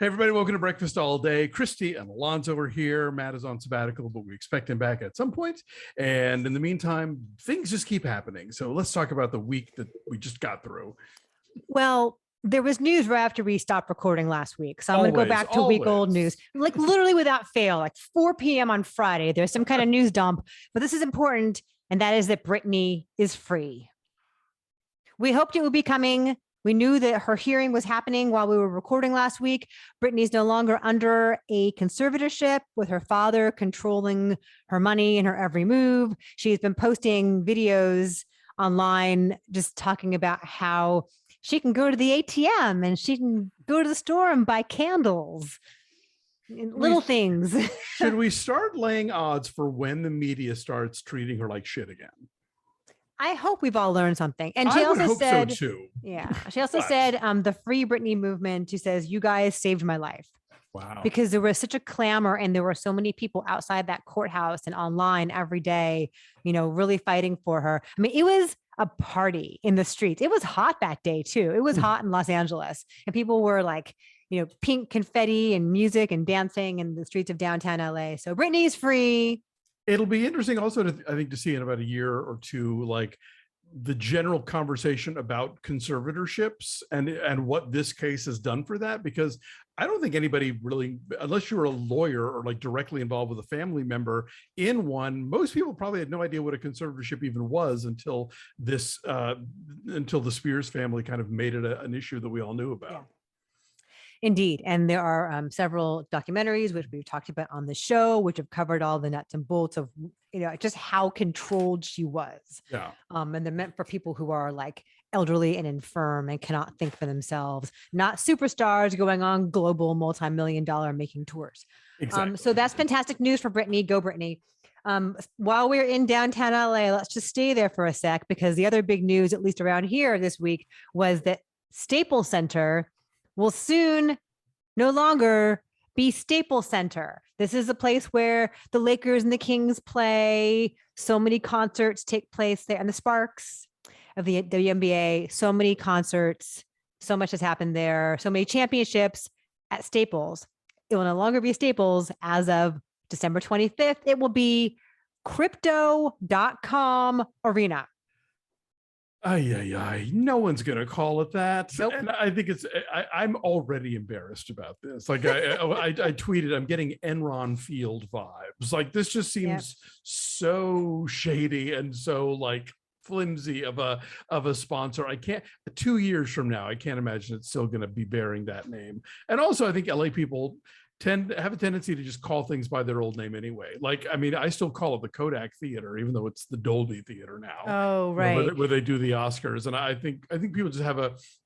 Hey, everybody, welcome to Breakfast All Day. Christy and Alonso are here. Matt is on sabbatical, but we expect him back at some point. And in the meantime, things just keep happening. So let's talk about the week that we just got through. Well, there was news right after we stopped recording last week. So I'm going to go back to week-old news, like literally without fail, like 4 p.m. on Friday. There's some kind of news dump, but this is important, and that is that Britney is free. We hoped it would be coming. We knew that her hearing was happening while we were recording last week. Britney's no longer under a conservatorship with her father controlling her money and her every move. She's been posting videos online just talking about how she can go to the ATM and she can go to the store and buy candles. Little things. Should we start laying odds for when the media starts treating her like shit again? I hope we've all learned something. And she also said, so too. Yeah, she also said the Free Britney movement, she says, you guys saved my life. Wow. Because there was such a clamor and there were so many people outside that courthouse and online every day, really fighting for her. I mean, it was a party in the streets. It was hot that day too. It was hot in Los Angeles and people were like, pink confetti and music and dancing in the streets of downtown LA. So Britney's free. It'll be interesting also to see in about a year or two, like the general conversation about conservatorships and what this case has done for that, because I don't think anybody really, unless you're a lawyer or like directly involved with a family member in one, most people probably had no idea what a conservatorship even was until the Spears family kind of made it an issue that we all knew about. Yeah. Indeed. And there are several documentaries, which we've talked about on the show, which have covered all the nuts and bolts of, just how controlled she was. Yeah. And they're meant for people who are like elderly and infirm and cannot think for themselves, not superstars going on global multi-million-dollar making tours. Exactly. So that's fantastic news for Britney. Go Britney. While we're in downtown LA, let's just stay there for a sec, because the other big news, at least around here this week, was that Staples Center will soon no longer be Staples Center. This is a place where the Lakers and the Kings play. So many concerts take place there, and the Sparks of the WNBA. So many concerts. So much has happened there. So many championships at Staples. It will no longer be Staples as of December 25th. It will be Crypto.com Arena. No one's going to call it that. Nope. And I think I'm already embarrassed about this. Like I tweeted, I'm getting Enron Field vibes. Like this just seems so shady and so like flimsy of a sponsor. 2 years from now, I can't imagine it's still going to be bearing that name. And also I think LA people have a tendency to just call things by their old name anyway. Like, I mean, I still call it the Kodak Theater, even though it's the Dolby Theater now. Oh, right. Where they do the Oscars. And I think people just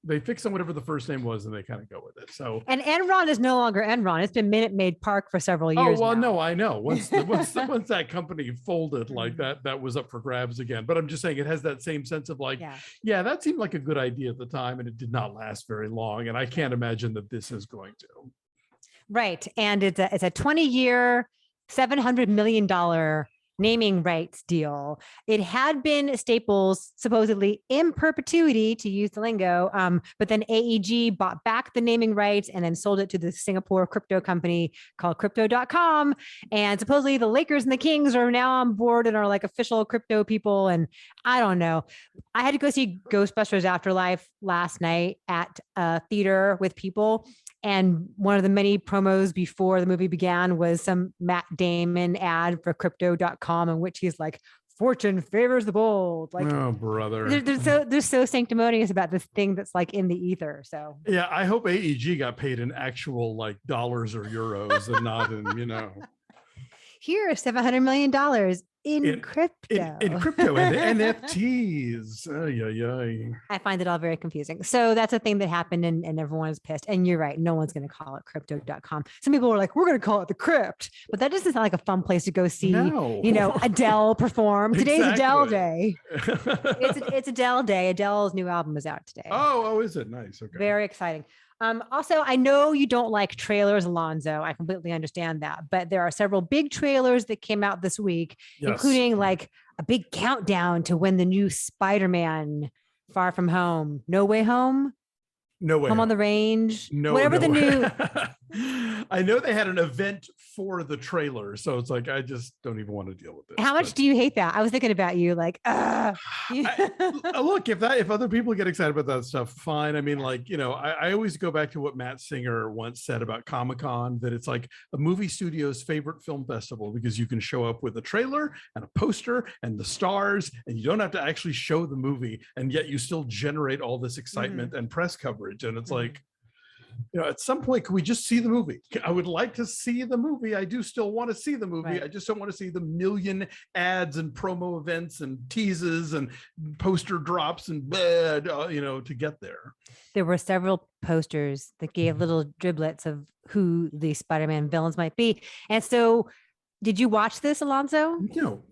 they fix on whatever the first name was and they kind of go with it. So, and Enron is no longer Enron. It's been Minute Maid Park for several years. Oh, well, now. No, I know. Once that company folded, like that was up for grabs again. But I'm just saying it has that same sense of like, yeah, that seemed like a good idea at the time and it did not last very long. And I can't imagine that this is going to. Right. And it's a 20-year, $700 million naming rights deal. It had been Staples supposedly in perpetuity, to use the lingo, but then AEG bought back the naming rights and then sold it to the Singapore crypto company called Crypto.com. And supposedly the Lakers and the Kings are now on board and are like official crypto people. And I don't know. I had to go see Ghostbusters Afterlife last night at a theater with people. And one of the many promos before the movie began was some Matt Damon ad for Crypto.com, in which he's like, "Fortune favors the bold." Like, oh, brother, they're so sanctimonious about this thing that's like in the ether. So yeah, I hope AEG got paid in actual like dollars or euros and not in Here is $700 million in crypto. In crypto and NFTs. I find it all very confusing. So that's a thing that happened and everyone's pissed. And you're right. No one's going to call it Crypto.com. Some people are like, we're going to call it the Crypt. But that doesn't sound like a fun place to go see, Adele perform. Today's Adele Day. It's Adele Day. Adele's new album is out today. Oh, is it? Nice. Okay. Very exciting. Also, I know you don't like trailers, Alonso. I completely understand that, but there are several big trailers that came out this week, including like a big countdown to when the new Spider-Man Far From Home, No Way Home, No Way Home on the Range, no, whatever no. the new I know they had an event for the trailer, so it's like I just don't even want to deal with it. How much do you hate that? I was thinking about you, like, look, if other people get excited about that stuff, fine. I mean, like, I always go back to what Matt Singer once said about Comic-Con, that it's like a movie studio's favorite film festival because you can show up with a trailer and a poster and the stars, and you don't have to actually show the movie, and yet you still generate all this excitement and press coverage. And it's like, at some point, can we just see the movie? I would like to see the movie. I do still want to see the movie. Right. I just don't want to see the million ads and promo events and teases and poster drops and to get there. There were several posters that gave little driblets of who the Spider-Man villains might be. And so, did you watch this, Alonso? No.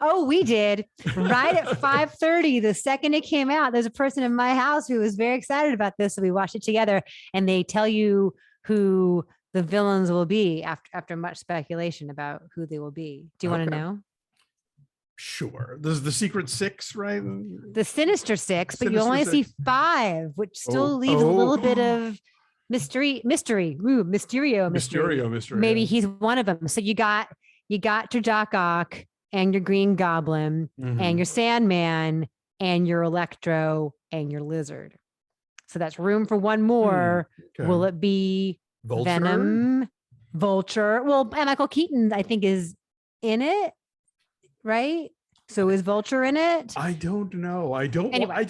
Oh, we did. Right at 5:30, the second it came out, there's a person in my house who was very excited about this. So we watched it together, and they tell you who the villains will be after much speculation about who they will be. Do you want to know? Sure. There's the Secret Six, right? The Sinister Six, but you only see 5, which still leaves a little bit of mystery. Mysterio. Maybe he's one of them. So you got your Doc Ock and your Green Goblin and your Sandman and your Electro and your Lizard. So that's room for one more. Okay. Will it be Vulture? Venom? Vulture? Well, Michael Keaton, I think, is in it, right? So is Vulture in it? I don't know. I don't. Anyway.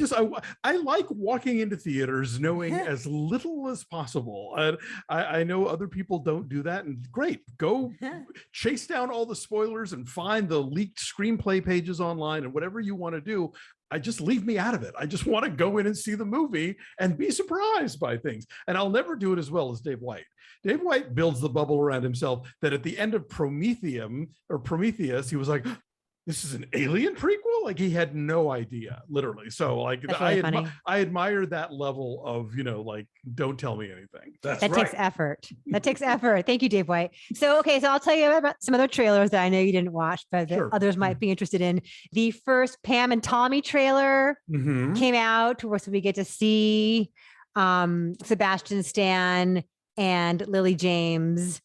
I like walking into theaters knowing as little as possible. I know other people don't do that, and great. Go chase down all the spoilers and find the leaked screenplay pages online and whatever you want to do. I just leave me out of it. I just want to go in and see the movie and be surprised by things. And I'll never do it as well as Dave White. Dave White builds the bubble around himself that at the end of Prometheus, he was like, this is an Alien prequel? Like, he had no idea, literally. So like, really I admire that level of, don't tell me anything. That takes effort. That takes effort. Thank you, Dave White. So, okay. So I'll tell you about some other trailers that I know you didn't watch, but that others might be interested in. The first Pam and Tommy trailer came out, where we get to see Sebastian Stan and Lily James,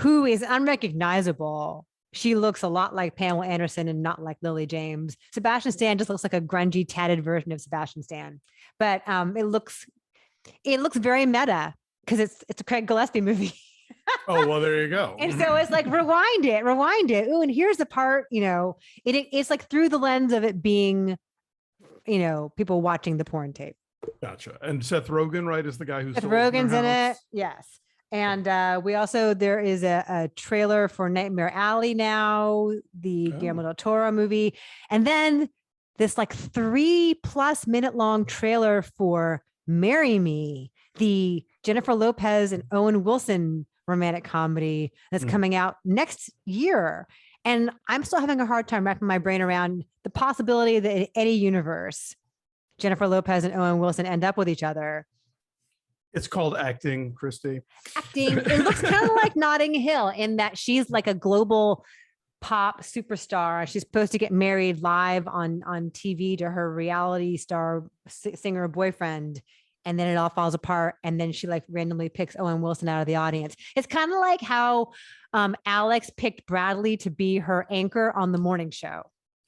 who is unrecognizable. She looks a lot like Pamela Anderson and not like Lily James. Sebastian Stan just looks like a grungy, tatted version of Sebastian Stan. But it looks very meta because it's a Craig Gillespie movie. Oh, well, there you go. And so it's like, rewind it. Ooh, and here's the part, it's like through the lens of it being, people watching the porn tape. Gotcha. And Seth Rogen, right, is the guy who's Seth Rogen's in it. Yes. And there is a trailer for Nightmare Alley now, the Guillermo del Toro movie. And then this like 3+ minute long trailer for Marry Me, the Jennifer Lopez and Owen Wilson romantic comedy that's coming out next year. And I'm still having a hard time wrapping my brain around the possibility that in any universe, Jennifer Lopez and Owen Wilson end up with each other. It's called acting, Christy. Acting. It looks kind of like Notting Hill in that she's like a global pop superstar. She's supposed to get married live on TV to her reality star singer boyfriend. And then it all falls apart. And then she like randomly picks Owen Wilson out of the audience. It's kind of like how Alex picked Bradley to be her anchor on the morning show.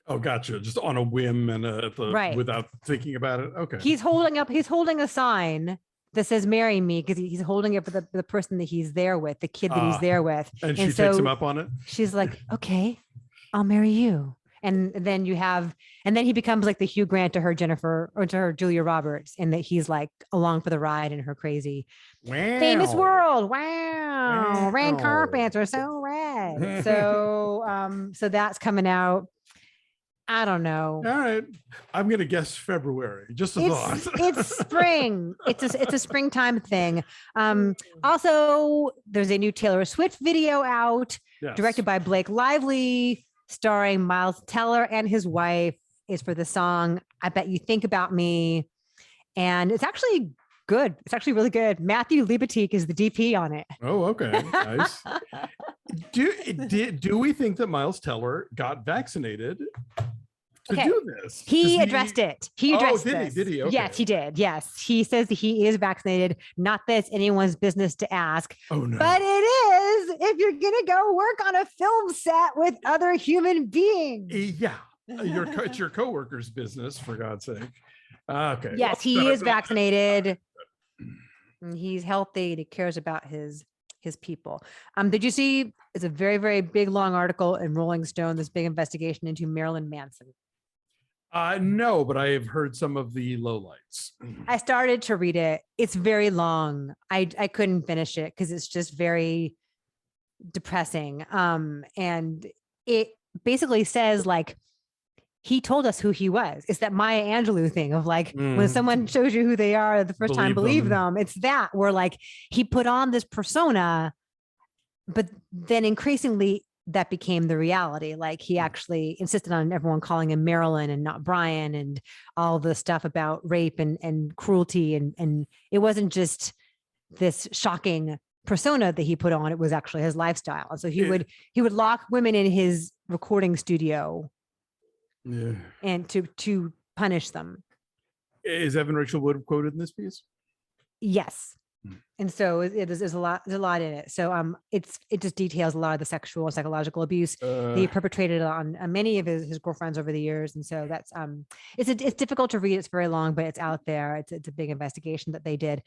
Oh, gotcha. Just on a whim and without thinking about it. Okay. He's holding a sign that says "Marry Me" because he's holding it for the person that he's there with, the kid that he's there with. And she takes him up on it. She's like, okay, I'll marry you. And then he becomes like the Hugh Grant to her Jennifer, or to her Julia Roberts, and that he's like along for the ride in her crazy famous world. Wow. Red carpets are so red. So that's coming out. I don't know. All right. I'm going to guess February. Just a thought. It's spring. It's a springtime thing. Also, there's a new Taylor Swift video out, directed by Blake Lively, starring Miles Teller and his wife. Is for the song "I Bet You Think About Me," and it's actually good. It's actually really good. Matthew Libatique is the DP on it. Oh, okay, nice. Do we think that Miles Teller got vaccinated to do this? He addressed it. He addressed did this. he? Did he? Okay. Yes, he did. Yes. He says that he is vaccinated. Not that it's anyone's business to ask. Oh, no. But it is if you're going to go work on a film set with other human beings. Yeah. It's your coworker's business, for God's sake. Okay. Yes, he is vaccinated. He's healthy and he cares about his people. Did you see, it's a very, very big, long article in Rolling Stone, this big investigation into Marilyn Manson? No, but I have heard some of the lowlights. I started to read it. It's very long. I couldn't finish it because it's just very depressing. And it basically says like, he told us who he was. It's that Maya Angelou thing of like, when someone shows you who they are the first time, believe them. It's that where like he put on this persona, but then increasingly that became the reality. Like he actually insisted on everyone calling him Marilyn and not Brian, and all the stuff about rape and cruelty. And it wasn't just this shocking persona that he put on, it was actually his lifestyle. And so he would lock women in his recording studio. Yeah. And to punish them. Is Evan Rachel Wood quoted in this piece? Yes. And so there's a lot in it. So it just details a lot of the sexual and psychological abuse that he perpetrated on many of his girlfriends over the years. And so that's it's difficult to read. It's very long, but it's out there. It's a big investigation that they did.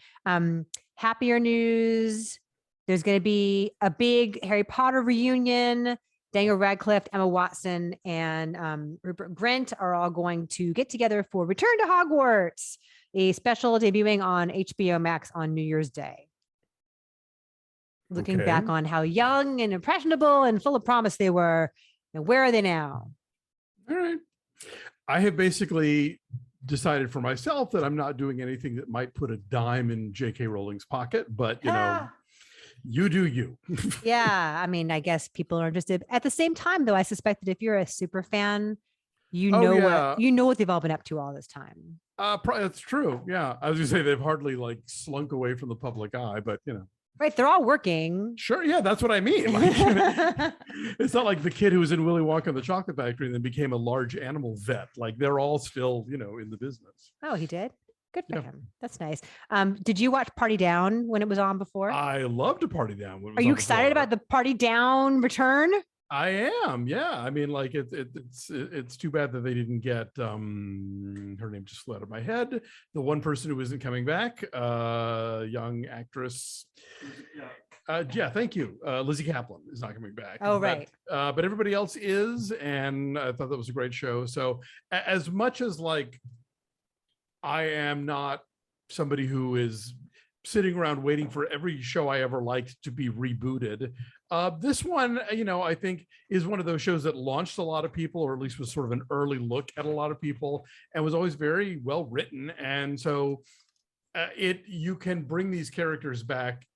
Happier news. There's going to be a big Harry Potter reunion. Daniel Radcliffe, Emma Watson, and Rupert Grint are all going to get together for Return to Hogwarts, a special debuting on HBO Max on New Year's Day. Looking back on how young and impressionable and full of promise they were, and where are they now? All right. I have basically decided for myself that I'm not doing anything that might put a dime in J.K. Rowling's pocket, but you know, you do you. Yeah. I mean, I guess people are interested. At the same time, though, I suspect that if you're a super fan, you know what they've all been up to all this time. That's true. Yeah. I was gonna say they've hardly like slunk away from the public eye, but you know. Right. They're all working. Sure. Yeah. That's what I mean. Like, it's not like the kid who was in Willy Wonka and the Chocolate Factory and then became a large animal vet. Like they're all still, you know, in the business. Oh, he did? Good for him. That's nice. Did you watch Party Down when it was on before? I loved to Party Down. Are you excited about the Party Down return? I am. Yeah. I mean, like it's too bad that they didn't get her name just flew out of my head. The one person who isn't coming back, young actress. Yeah, thank you. Lizzie Kaplan is not coming back. Oh, right. But everybody else is, and I thought that was a great show. So as much as like I am not somebody who is sitting around waiting for every show I ever liked to be rebooted. This one, you know, I think is one of those shows that launched a lot of people, or at least was sort of an early look at a lot of people, and was always very well written. And so you can bring these characters back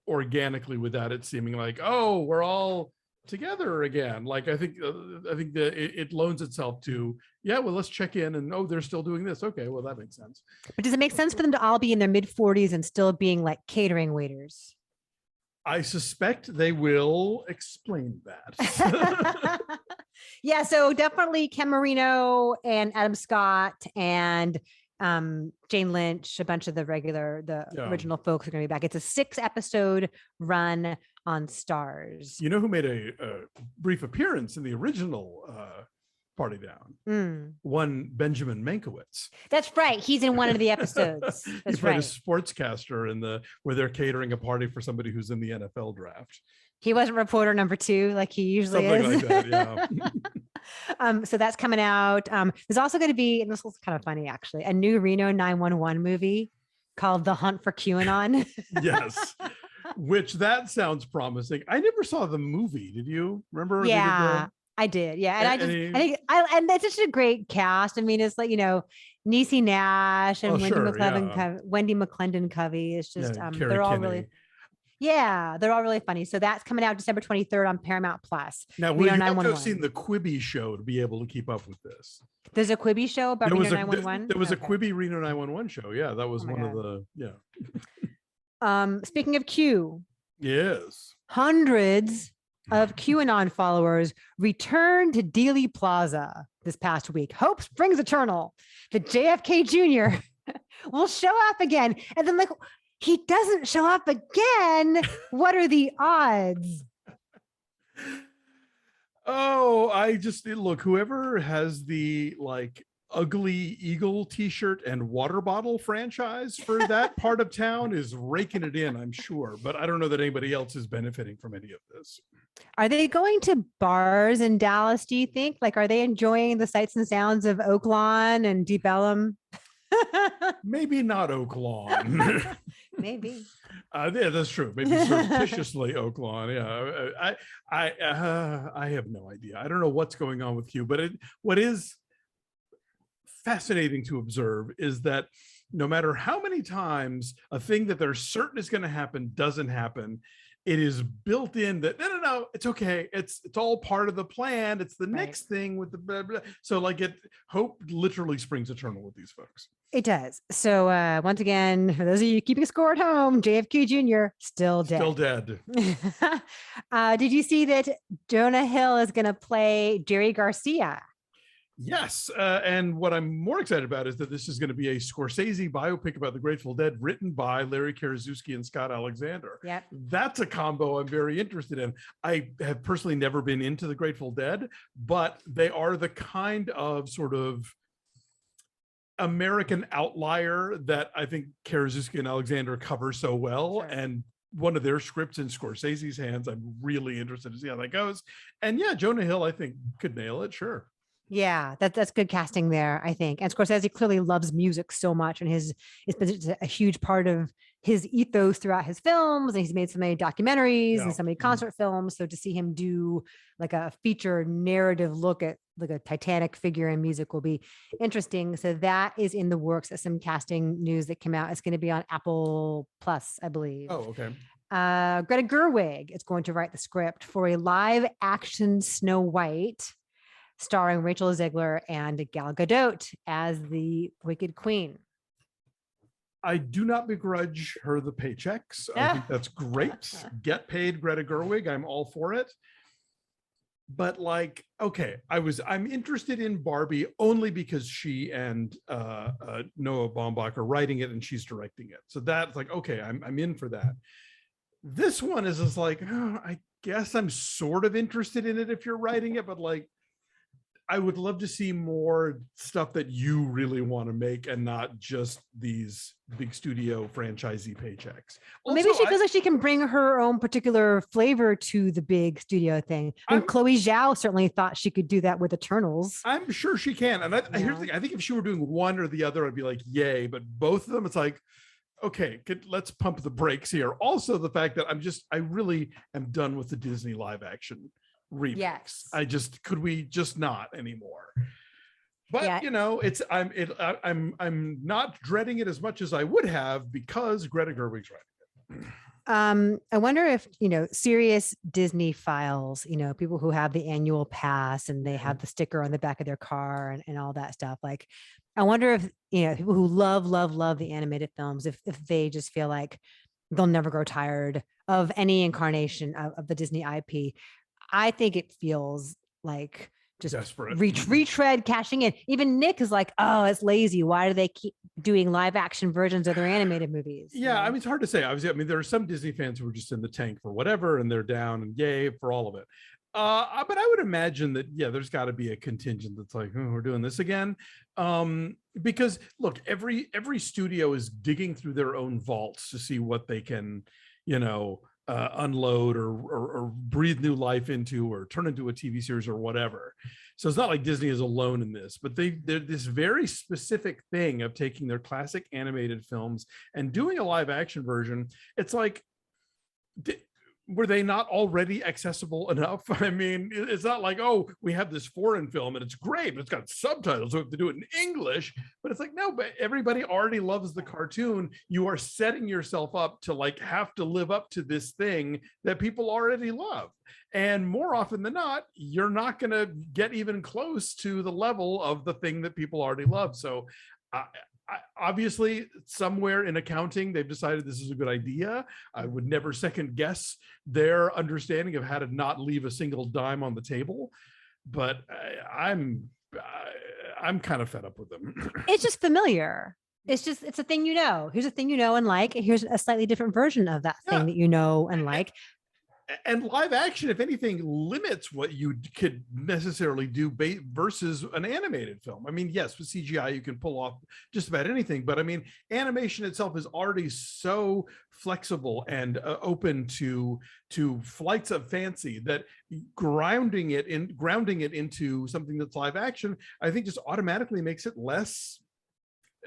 organically without it seeming like, oh, we're all together again. Like I think that it loans itself to, yeah, well, let's check in and, oh, they're still doing this. Okay, well, that makes sense. But does it make sense for them to all be in their mid 40s and still being like catering waiters? I suspect they will explain that. Yeah, so definitely Ken Marino and Adam Scott and Jane Lynch, a bunch of the original folks are going to be back. It's a 6-episode run on Starz. You know who made a brief appearance in the original Party Down? One Benjamin Mankiewicz. That's right. He's in one of the episodes. That's he played a sportscaster where they're catering a party for somebody who's in the NFL draft. He wasn't reporter number 2 like he usually Something is. like that, yeah. So that's coming out. There's also going to be, and this was kind of funny actually, a new Reno 911 movie called The Hunt for QAnon. Yes. Which that sounds promising. I never saw the movie. Did you remember? Yeah, I did. Yeah. And and that's just a great cast. I mean, it's like, you know, Niecy Nash and Wendy McClendon Covey. It's just, they're all really, they're all really funny. So that's coming out December 23rd on Paramount Plus. Now, you have to have seen the Quibi show to be able to keep up with this. There's a Quibi show about Reno 911? There was a Quibi Reno 911 show. Yeah, that was one of the, Speaking of Q. Yes. Hundreds of QAnon followers returned to Dealey Plaza this past week. Hope springs eternal. The JFK Jr. will show up again. And then like, he doesn't show up again. What are the odds? Oh, look, whoever has the like ugly eagle t-shirt and water bottle franchise for that part of town is raking it in, I'm sure. But I don't know that anybody else is benefiting from any of this. Are they going to bars in Dallas, do you think? Like, are they enjoying the sights and sounds of Oak Lawn and Deep Ellum? Maybe not Oak Lawn. Maybe. Yeah, that's true. Maybe surreptitiously Oak Lawn. Yeah, I have no idea. I don't know what's going on with Q, but what is fascinating to observe is that no matter how many times a thing that they're certain is going to happen doesn't happen, it is built in that no, it's okay. It's all part of the plan. It's the next thing with the blah, blah. So like hope literally springs eternal with these folks. It does. So once again, for those of you keeping score at home, JFK Jr. still dead. Still dead. Did you see that Jonah Hill is going to play Jerry Garcia? Yes. And what I'm more excited about is that this is going to be a Scorsese biopic about the Grateful Dead written by Larry Karaszewski and Scott Alexander. Yep. That's a combo I'm very interested in. I have personally never been into the Grateful Dead, but they are the kind of sort of American outlier that I think Karaszewski and Alexander cover so well. Sure. And one of their scripts in Scorsese's hands, I'm really interested to see how that goes. And yeah, Jonah Hill, I think, could nail it. Sure. Yeah, that's good casting there, I think. And Scorsese clearly loves music so much, and it's been a huge part of his ethos throughout his films. And he's made so many documentaries and so many concert films. So to see him do like a feature narrative look at like a Titanic figure in music will be interesting. So that is in the works. As some casting news that came out. It's going to be on Apple Plus, I believe. Oh, okay. Greta Gerwig is going to write the script for a live action Snow White, starring Rachel Zegler and Gal Gadot as the Wicked Queen. I do not begrudge her the paychecks. I think that's great. Get paid, Greta Gerwig. I'm all for it. But like, okay, I'm interested in Barbie only because she and Noah Baumbach are writing it and she's directing it. So that's like, okay, I'm in for that. This one is just like, oh, I guess I'm sort of interested in it if you're writing it, but like, I would love to see more stuff that you really want to make and not just these big studio franchisee paychecks. Well, maybe she feels like she can bring her own particular flavor to the big studio thing. And Chloe Zhao certainly thought she could do that with Eternals. I'm sure she can. And here's the thing. I think if she were doing one or the other, I'd be like, yay. But both of them, it's like, okay, let's pump the brakes here. Also, the fact that I really am done with the Disney live action remakes. Yes. Could we just not anymore? But you know, I'm not dreading it as much as I would have because Greta Gerwig's writing it. I wonder if, serious Disney files, people who have the annual pass and they have the sticker on the back of their car and all that stuff. Like, I wonder if, people who love the animated films, if they just feel like they'll never grow tired of any incarnation of the Disney IP. I think it feels like just desperate retread, cashing in. Even Nick is like, oh, it's lazy. Why do they keep doing live action versions of their animated movies? Yeah, I mean, it's hard to say. Obviously, there are some Disney fans who are just in the tank for whatever, and they're down and yay for all of it. But I would imagine that, there's got to be a contingent that's like, we're doing this again. Because look, every studio is digging through their own vaults to see what they can, unload or breathe new life into or turn into a TV series or whatever. So it's not like Disney is alone in this, but they're this very specific thing of taking their classic animated films and doing a live action version. It's like, were they not already accessible enough? I mean, it's not like, oh, we have this foreign film and it's great, but it's got subtitles, so we have to do it in English. But it's like, no, but everybody already loves the cartoon. You are setting yourself up to like have to live up to this thing that people already love. And more often than not, you're not going to get even close to the level of the thing that people already love. So obviously, somewhere in accounting, they've decided this is a good idea. I would never second guess their understanding of how to not leave a single dime on the table. But I'm kind of fed up with them. It's just familiar. It's a thing you know. Here's a thing you know and like, and here's a slightly different version of that thing that you know and like. And live action, if anything, limits what you could necessarily do versus an animated film. I mean, yes, with CGI, you can pull off just about anything, but I mean, animation itself is already so flexible and open to flights of fancy that grounding it into something that's live action, I think just automatically makes it less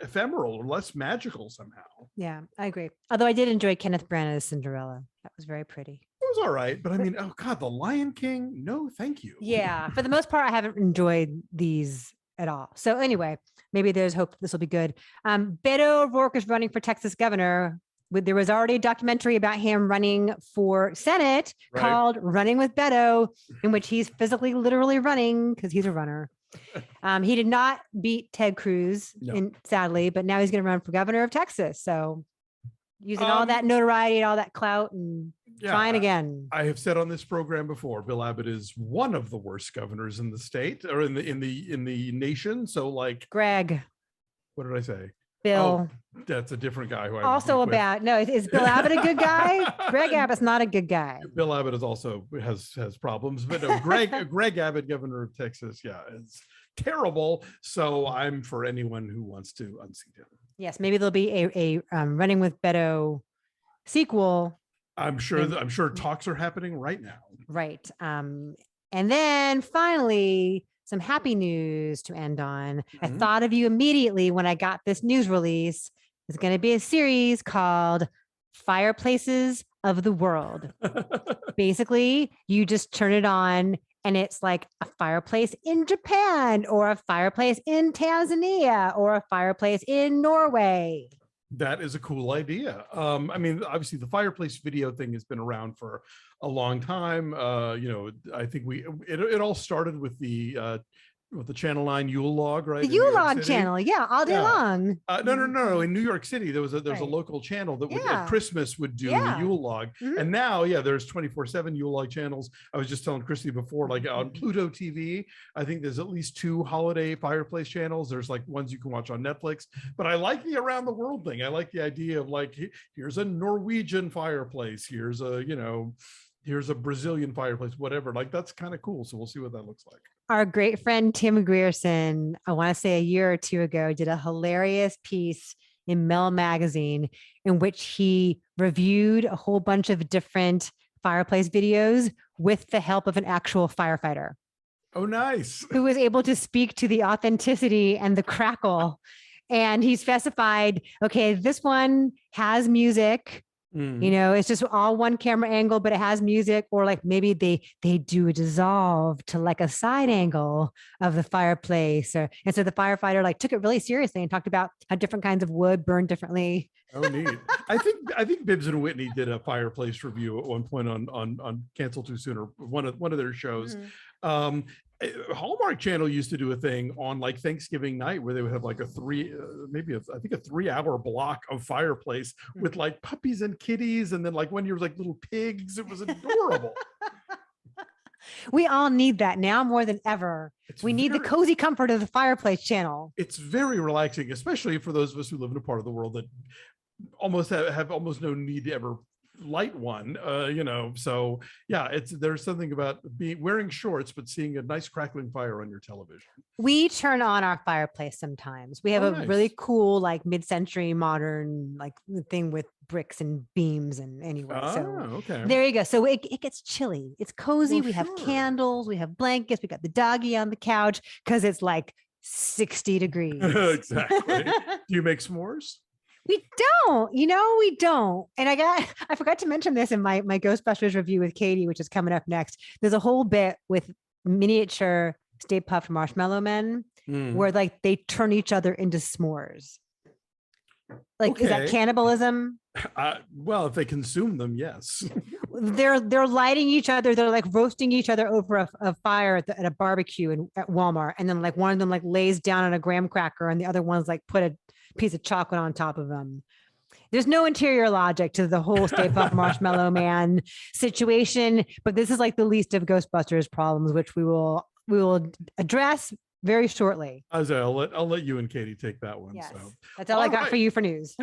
ephemeral or less magical somehow. Yeah, I agree. Although I did enjoy Kenneth Branagh's Cinderella. That was very pretty. It was all right, but I mean, oh God, The Lion King, no, thank you. Yeah, for the most part, I haven't enjoyed these at all. So anyway, maybe there's hope this will be good. Beto O'Rourke is running for Texas governor. There was already a documentary about him running for Senate called Running with Beto, in which he's physically, literally running because he's a runner. He did not beat Ted Cruz, sadly, but now he's going to run for governor of Texas. So using all that notoriety and all that clout and trying again. I have said on this program before, Bill Abbott is one of the worst governors in the state or in the nation. So like Greg. What did I say? Bill. Oh, that's a different guy who I also about is Bill Abbott a good guy? Greg Abbott's not a good guy. Bill Abbott is also has problems, but no, Greg Abbott, governor of Texas, is terrible. So I'm for anyone who wants to unseat him. Yes, maybe there'll be a Running with Beto sequel. I'm sure talks are happening right now. Right. And then finally, some happy news to end on. I thought of you immediately when I got this news release. It's going to be a series called Fireplaces of the World. Basically, you just turn it on and it's like a fireplace in Japan or a fireplace in Tanzania or a fireplace in Norway. That is a cool idea. I mean, obviously the fireplace video thing has been around for a long time. I think it all started with the Channel 9 Yule log, right? The Yule log channel, all day long. No. In New York City, there's a local channel that would, at Christmas would do the Yule log, and now there's 24/7 Yule log channels. I was just telling Christy before, like on Pluto TV, I think there's at least 2 holiday fireplace channels. There's like ones you can watch on Netflix, but I like the around the world thing. I like the idea of like, here's a Norwegian fireplace, here's a Brazilian fireplace, whatever. Like that's kind of cool. So we'll see what that looks like. Our great friend Tim Grierson, I want to say a year or two ago, did a hilarious piece in Mel magazine in which he reviewed a whole bunch of different fireplace videos with the help of an actual firefighter. Oh, nice. Who was able to speak to the authenticity and the crackle. And he specified, okay, this one has music. It's just all one camera angle, but it has music, or like maybe they do a dissolve to like a side angle of the fireplace, and so the firefighter like took it really seriously and talked about how different kinds of wood burn differently. Oh, neat. I think Bibbs and Whitney did a fireplace review at one point on Cancel Too Soon, or one of their shows. Hallmark Channel used to do a thing on like Thanksgiving night where they would have like a 3-hour block of fireplace with like puppies and kitties, and then like 1 year was like little pigs. It was adorable. We all need that now more than ever. We need the cozy comfort of the fireplace channel. It's very relaxing, especially for those of us who live in a part of the world that almost have almost no need to ever light one, so there's something about wearing shorts but seeing a nice crackling fire on your television. We turn on our fireplace sometimes. We have a really cool like mid-century modern like thing with bricks and beams, and there you go. So it gets chilly, it's cozy. We have candles, we have blankets, we got the doggy on the couch because it's like 60 degrees. Exactly. Do you make s'mores? We don't. And I forgot to mention this in my Ghostbusters review with Katie, which is coming up next. There's a whole bit with miniature Stay Puft Marshmallow Men where like they turn each other into s'mores. Like, is that cannibalism? Well, if they consume them, yes. They're lighting each other. They're like roasting each other over a fire at a barbecue at Walmart. And then like one of them like lays down on a graham cracker and the other one's like put a piece of chocolate on top of them. There's no interior logic to the whole Stay Puft Marshmallow Man situation, but this is like the least of Ghostbusters problems, which we will address very shortly. I'll let you and Katie take that one. Yes, So that's all I got for you for news.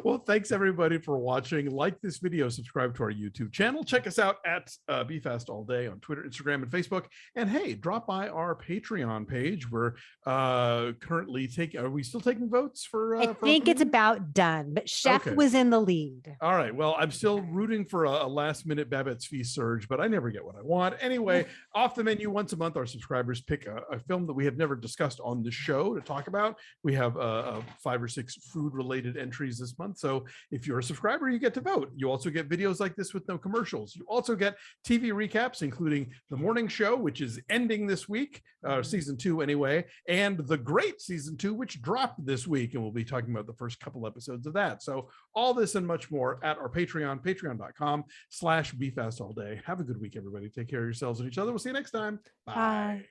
Well, thanks everybody for watching. Like this video, subscribe to our YouTube channel. Check us out at BeFast All Day on Twitter, Instagram, and Facebook. And hey, drop by our Patreon page. We're currently are we still taking votes for? I think it's about done, but Chef was in the lead. All right. Well, I'm still rooting for a last minute Babbitt's Feast surge, but I never get what I want. Anyway, off the menu once a month, our subscribers pick a film that we have never discussed on the show to talk about. We have 5 or 6 food related entries this month. So if you're a subscriber, you get to vote. You also get videos like this with no commercials. You also get TV recaps, including the morning show, which is ending this week, season 2 anyway, and the great season 2, which dropped this week. And we'll be talking about the first couple episodes of that. So all this and much more at our Patreon, patreon.com/BeFastAllDay. Have a good week, everybody. Take care of yourselves and each other. We'll see you next time. Bye.